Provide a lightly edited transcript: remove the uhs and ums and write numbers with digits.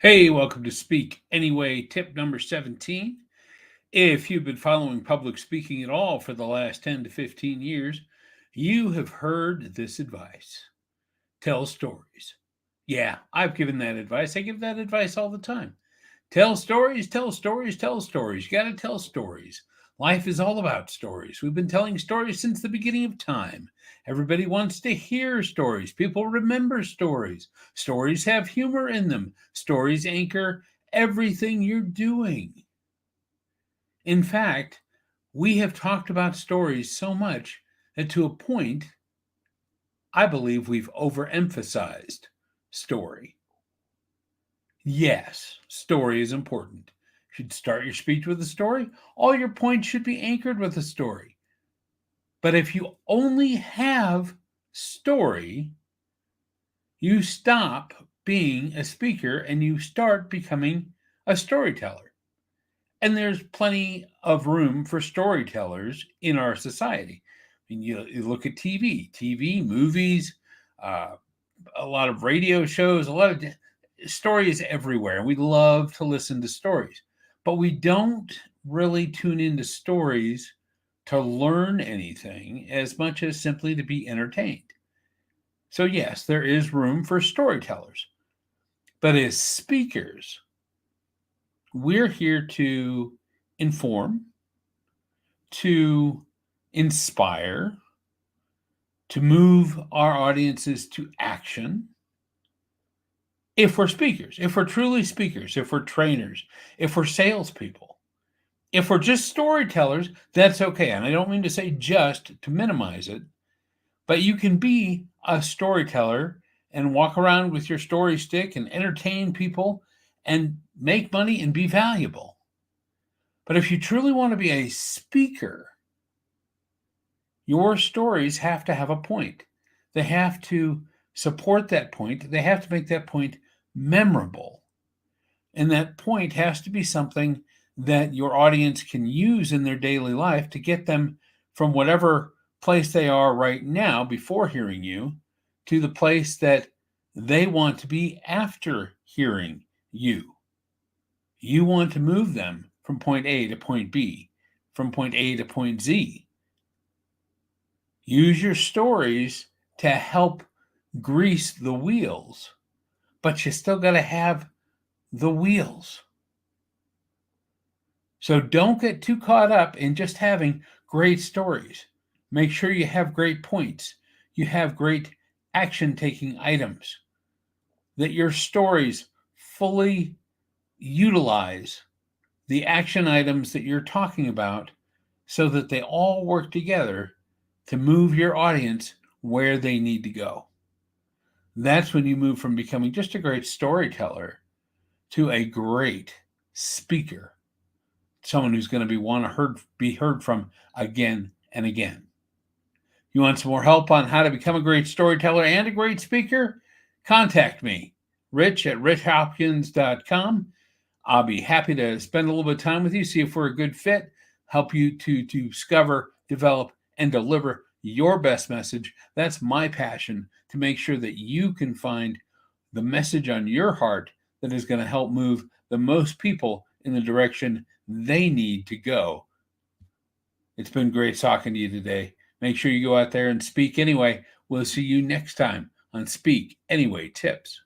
Hey, welcome to Speak Anyway, tip number 17. If you've been following public speaking at all for the last 10 to 15 years, you have heard this advice: tell stories. Yeah, I've given that advice. I give that advice all the time. Tell stories, tell stories, tell stories. You got to tell stories. Life is all about stories. We've been telling stories since the beginning of time. Everybody wants to hear stories. People remember stories. Stories have humor in them. Stories anchor everything you're doing. In fact, we have talked about stories so much that to a point, I believe we've overemphasized story. Yes, story is important. You should start your speech with a story. All your points should be anchored with a story. But if you only have story, you stop being a speaker and you start becoming a storyteller. And there's plenty of room for storytellers in our society. I mean, you look at TV, movies, uh, a lot of radio shows, a lot of stories everywhere. We love to listen to stories, but we don't really tune into stories to learn anything as much as simply to be entertained. So, yes, there is room for storytellers, but as speakers, we're here to inform, to inspire, to move our audiences to action. If we're speakers, if we're truly speakers, if we're trainers, if we're salespeople, if we're just storytellers, that's okay. And I don't mean to say just to minimize it, but you can be a storyteller and walk around with your story stick and entertain people and make money and be valuable. But if you truly want to be a speaker, your stories have to have a point. They have to support that point. They have to make that point memorable. And that point has to be something that your audience can use in their daily life to get them from whatever place they are right now before hearing you to the place that they want to be after hearing you. You want to move them from point A to point B, from point A to point Z. Use your stories to help grease the wheels, but you still got to have the wheels. So don't get too caught up in just having great stories. Make sure you have great points. You have great action taking items, that your stories fully utilize the action items that you're talking about so that they all work together to move your audience where they need to go. That's when you move from becoming just a great storyteller to a great speaker, someone who's going to be heard from again and again. You want some more help on how to become a great storyteller and a great speaker? Contact me, Rich at richhopkins.com. I'll be happy to spend a little bit of time with you, see if we're a good fit, help you to discover, develop, and deliver your best message. That's my passion, to make sure that you can find the message on your heart that is going to help move the most people in the direction they need to go. It's been great talking to you today. Make sure you go out there and speak anyway. We'll see you next time on Speak Anyway Tips.